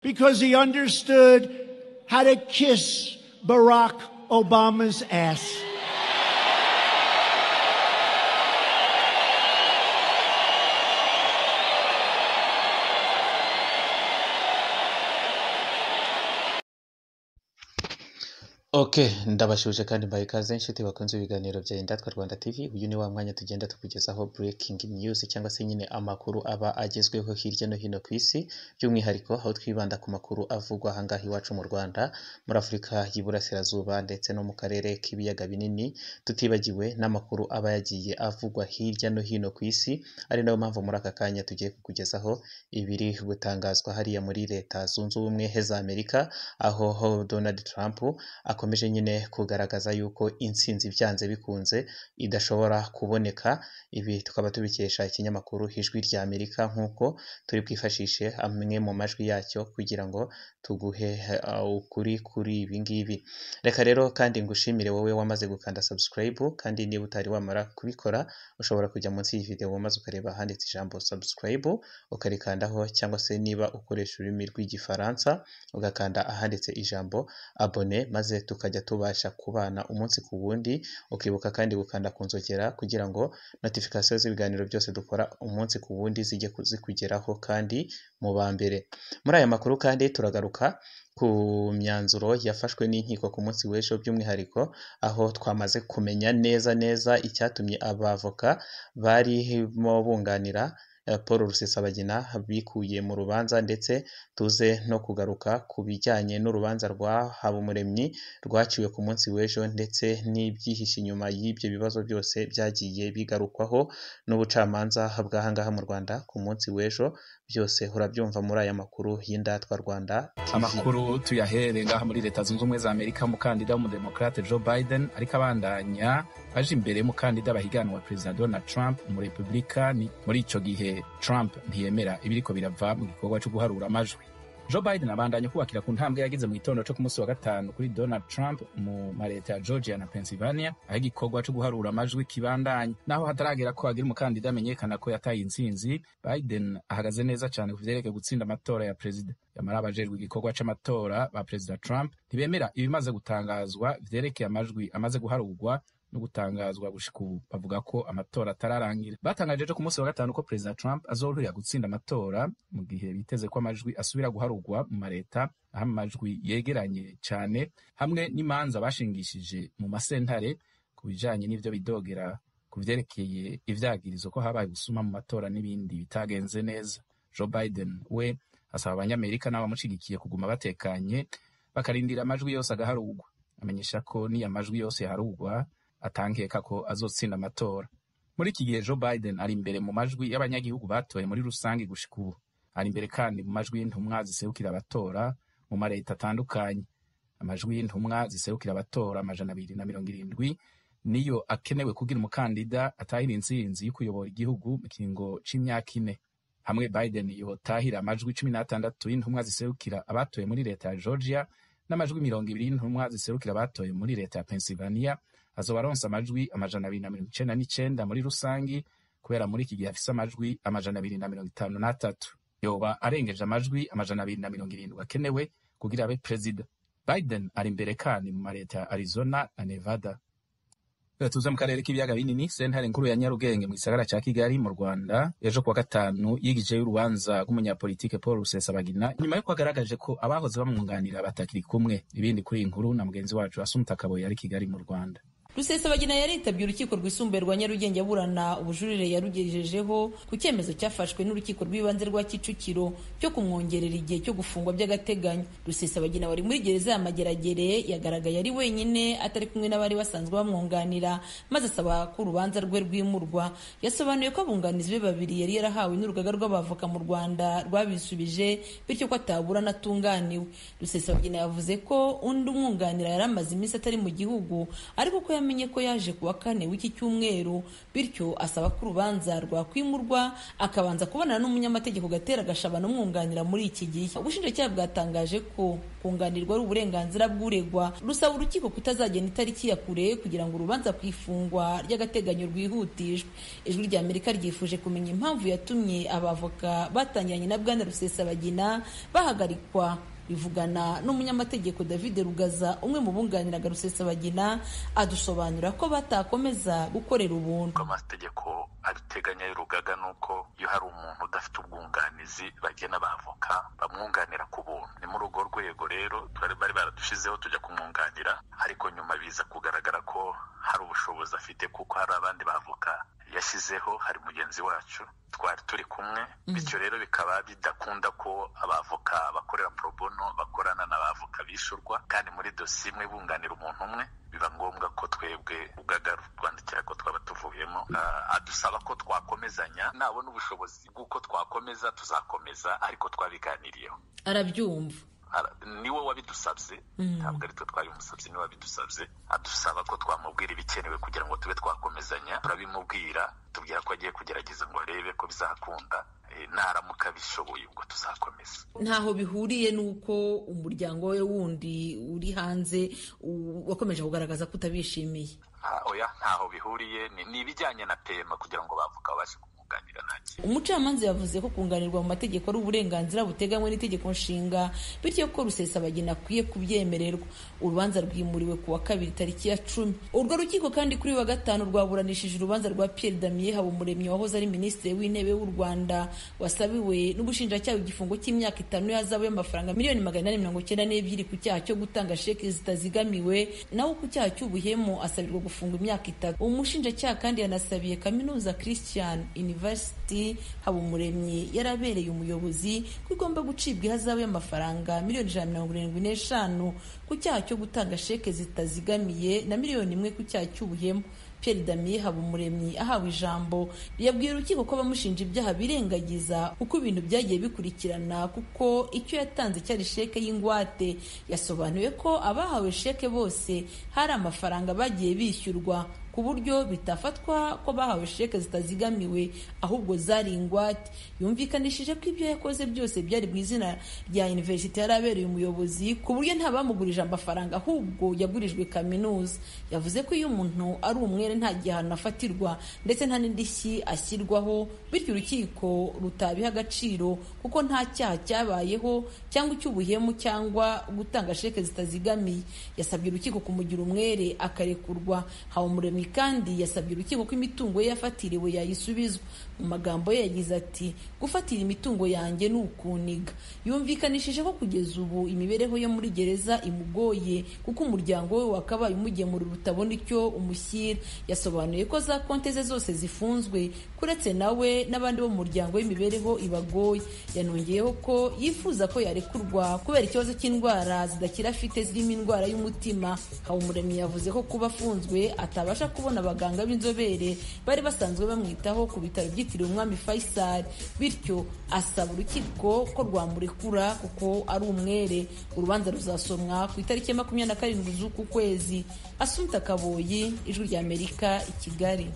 because he understood how to kiss Barack Obama's ass. Okay, ndabashuje kandi mbaye ikaze inshuti bakunze ibiganiro bya Indatwa Rwanda TV. Uyu ni wa mwanya tugenda tukugezaho breaking news cyangwa se nyine amakuru aba agezweho hirya no hino ku isi, by'umwihariko aho twibanda ku makuru avugwa hangaha iwacu mu Rwanda, muri Afurika y'Iburasirazuba ndetse no mu karere k'ibiyaga binini, tutibagiwe n'amakuru aba yagiye avugwa hirya no hino ku isi. Ari nayo mpamvu muri aka kanya tugiye kukugezaho ibiri gutangazwa hariya muri Leta Zunze Ubumwe za Amerika, aho Donald Trump akomeje nyine kugaragaza yuko intsinzi byanze bikunze idashobora kuboneka. Ibi tukaba tubikesha ikinyamakuru Ijwi rya Amerika, nk'uko turi bwifashishe amwe mu majwi yacyo kugira ngo tuguhe ukuri kuri ibi ngibi. Reka rero kandi ngushimire wowe wamaze gukanda subscribe, kandi niba utari wamara kubikora ushobora kujya munsi y'iyi video maze ukareba handitse ijambo subscribe ukarikandaho, cyangwa se niba ukoresha ururimi rw'igifaransa ugakanda ahanditse ijambo abone, maze tukajya tubasha kubana umunsi ku wundi. Ukibuka kandi gukanda ku nzogera kugira ngo notification z'ibiganiro byose dukora umunsi ku wundi zijye zikugeraho kandi mu ba mbere. Muri aya makuru kandi turagaruka ku myanzuro yafashwe n'inkiko ku munsi w'ejo, by'umwihariko aho twamaze kumenya neza icyatumye abavoka barimo bunganira Paul Rusesabagina bikuye mu rubanza, ndetse tuze no kugaruka ku bijyanye n'urubanza rwa Habumuremyi rwaciwe ku munsi w'ejo, ndetse n'ibyihishe inyuma y'ibyo bibazo byose byagiye bigarukwaho n'ubucamanza bw'ahangaha mu Rwanda ku munsi w'ejo. Byose urabyumva muri aya makuru y'Indatwa Rwanda TV. Amakuru tuyahere ngaha muri Leta Zunze Ubumwe za Amerika. Umukandida w'umudemokrate Joe Biden ariko abandanya aje imbere y'umukandida bahiganwa Perezida Donald Trump mu Republikani. Muri ico gihe Trump ntiyemera ibiriko birava mu gikorwa cyo guharura amajwi. Joe Biden abandanya kubakira ku ntambwe yagize mu gitondo cyo ku munsi wa gatanu kuri Donald Trump mu mareta ya Georgia na Pennsylvania, aho igikorwa cyo guharura amajwi kibandanya. Naho hataragera ko hagira umukandida amenyekana ko yataye intsinzi, Biden ahagaze neza cyane ku vyerekeye gutsinda amatora ya perezida. Yamara abajejwe igikorwa c'amatora ba Perezida Trump ntibemera ibimaze gutangazwa vyerekeye amajwi amaze guharurwa no gutangazwa gushika ubu. Bavuga ko amatora atararangira. Batangaje ejo ku munsi wa gatanu ko Perezida Trump azoruya gutsinda amatora, mu gihe biteze ko amajwi asubira guharurwa mu mareta aho amajwi yegeranye cyane, hamwe n'imanza bashingishije mu masentare ku bijanye n'ivyo bidogera ku vyerekeye ivyagirizo ko habaye gusuma mu matora n'ibindi bitagenze neza. Joe Biden we asaba abanyamerika n'abamushigikiye kuguma batekanye bakarindira amajwi yose agaharurwa. Amenyesha ko niyo amajwi yose yaharurwa atankeka ko azotsinda amatora. Muri iki gihe Joe Biden ari imbere mu majwi y'abanyagihugu batoye muri rusange gushika ubu. Ari imbere kandi mu majwi y'intumwa ziserukira abatora mu mareta atandukanye. Amajwi y'intumwa ziserukira abatora 270 niyo akenewe kugira umukandida atahira intsinzi yo kuyobora igihugu mu kiringo c'imyaka 4. Hamwe Biden yotahira amajwi 16 y'intumwa ziserukira abatoye muri leta ya Georgia n'amajwi 20 y'intumwa ziserukira abatoye muri leta ya Pennsylvania, azoba aronsa amajwi 299 muri rusangi, kubera muri iki gihe afise amajwi 253. Yoba arengeje amajwi 270 akenewe kugira abe perezida. Biden ari imbere kandi mu mareta ya Arizona na Nevada. Tuza mu karere k'ibiyaga binini, sentare nkuru ya Nyarugenge mu gisagara ca Kigali mu Rwanda ejo kuwa gatanu yigije y'urubanza rw'umunyapolitike Paul Rusesabagina, nyuma yo kwagaragaje ko abahoze bamwunganira batakiri kumwe. Ibindi kuri iyi nkuru na mugenzi wacu Asumta Kaboyi ari Kigali mu Rwanda. Rusesabagina yaritabye urukiko rwisumbuye rwa Nyarugenge aburana ubujurire yarugejejeho ku cyemezo cyafashwe n'urukiko rw'ibanze rwa Kicukiro cyo kumwongerera igihe cyo gufungwa by'agateganyo. Rusesabagina wari muri gereza ya Mageragere yagaragaye ari wenyine atari kumwe n'abari basanzwe bamwunganira, maze asaba ko urubanza rwe rwimurwa. Yasobanuye ko abunganizi be babiri yari yarahawe n'urugaga rw'abavoka mu Rwanda rwabisubije, bityo ko ataburana atunganiwe. Rusesabagina yavuze ko undi umwunganira yari amaze iminsi atari mu gihugu, ariko ko amenye ko yaje kuwa 4 w'iki cyumweru, bityo asaba ko urubanza rwakwimurwa akabanza kubonana n'umunyamategeko Gatera Gashabana umwunganira muri iki gihe. Ubushinjacyaha bwatangaje ko kunganirwa ari uburenganzira bw'uregwa, rusaba urukiko kutazagena itariki ya kure kugira ngo urubanza ku ifungwa ry'agateganyo rwihutishwe. Ijwi rya Amerika ryifuje kumenya impamvu yatumye abavoka batangiranye na Bwana Rusesabagina bahagarikwa. Bivugana n'umunyamategeko David Rugaza, umwe mu bunganiraga Rusesabagina, adusobanura ko batakomeza gukorera ubuntu. Amategeko abiteganya y'urugaga nuko iyo hari umuntu udafite ubwunganizi bagena abavoka bamwunganira ku buntu. Ni muri urwo rwego rero bari baradushizeho tujya kumwunganira, ariko nyuma biza kugaragara ko hari ubushobozi afite kuko hari abandi bavoka yashyizeho, hari mugenzi wacu twari turi kumwe, bityo rero bikaba bidakunda ko abavoka bakorera pro bono bakorana n'abavoka bishurwa, kandi muri dosiye imwe bunganira umuntu umwe biba ngombwa ko twebwe urugaga rwandikira ko twaba tuvuyemo. Adusaba ko twakomezanya, nabona ubushobozi bw'uko twakomeza tuzakomeza, ariko twabiganiriyeho. Arabyumva, niwe wabidusabye, ntabwo ari twe twabimusabye, niwe wabidusabye. Adusaba ko twamubwira ibikenewe kugira ngo tube twakomezanya, turabimubwira, tubwira ko agiye kugerageza ngo arebe ko bizakunda, naramuka bishoboye ubwo tuzakomeza. Ntaho bihuriye nuko umuryango we wundi uri hanze wakomeje kugaragaza ko utabishimiye? Oya, ntaho bihuriye, ni ibijyanye na pema kugira ngo bavuga babashe kumwunganira. Umucamanza yavuze ko kunganirwa mu mategeko ari uburenganzira buteganywa n'itegeko nshinga, bityo ko Rusesabagina akwiye kubyemererwa. Urubanza rwimuriwe kuwa 2 tariki ya 10. Urwo rukiko kandi kuri wa 5 rwaburanishije urubanza rwa Pierre Damien Habumuremyi wahoze ari minisitiri w'intebe w'u Rwanda, wasabiwe n'ubushinjacyaha igifungo cy'imyaka 5 y'ahazabu y'amafaranga $892 ku cyaha cyo gutanga sheki zitazigamiwe, naho ku cyaha cy'ubuhemu asabirwa gufungwa imyaka 3. Umushinjacyaha kandi yanasabiye Kaminuza Christian University Habumuremyi yarabereye umuyobozi ko igomba gucibwa ihazabu y'amafaranga $175,000 ku cyaha cyo gutanga sheke zitazigamiye na $1,000,000 ku cyaha cy'ubuhemu. Pierre Damien Habumuremyi ahawe ijambo yabwiye urukiko ko bamushinja ibyaha birengagiza uko ibintu byagiye bikurikirana, kuko icyo yatanze cyari sheke y'ingwate. Yasobanuye ko abahawe sheke bose hari amafaranga bagiye bishyurwa, ku buryo bitafatwa ko bahawe sheke zitazigamiwe ahubwo zari ingwate. Yumvikanishije ko ibyo yakoze byose byari mu izina rya university yarabereye umuyobozi, ku buryo nta bamugurije amafaranga ahubwo yagurijwe kaminuza. Yavuze ko iyo umuntu ari umwere nta gihano afatirwa ndetse nta n'indishyi ashyirwaho, bityo urukiko rutabiha agaciro kuko nta cyaha cyabayeho cyangwa icy'ubuhemu cyangwa gutanga sheke zitazigamiye. Yasabye urukiko kumugira umwere akarekurwa. Habumuremyi kandi yasabye urukiko ko imitungo ye yafatiriwe yayisubizwa. Mu magambo ye yagize ati, gufatira imitungo yanjye ni ukuniga. Yumvikanishije ko kugeza ubu imibereho yo muri gereza imugoye kuko umuryango we wakabaye umugemurira utabona icyo umushyira. Yasobanuye ko za konte ze zose zifunzwe, kuretse nawe n'abandi bo mu muryango w'imibereho ibagoye. Yanongeyeho ko yifuza ko yarekurwa kubera ikibazo cy'indwara zidakira afite zirimo indwara y'umutima. Habumuremyi yavuze ko kuba afunzwe atabasha kubona abaganga b'inzobere bari basanzwe bamwitaho ku bitaro byitiriwe Umwami Faisal, bityo asaba urukiko ko rwamurekura kuko ari umwere. Urubanza ruzasomwa ku itariki ya 27 z'uku kwezi. Assumpta Kaboyi, Ijwi rya Amerika, i Kigali.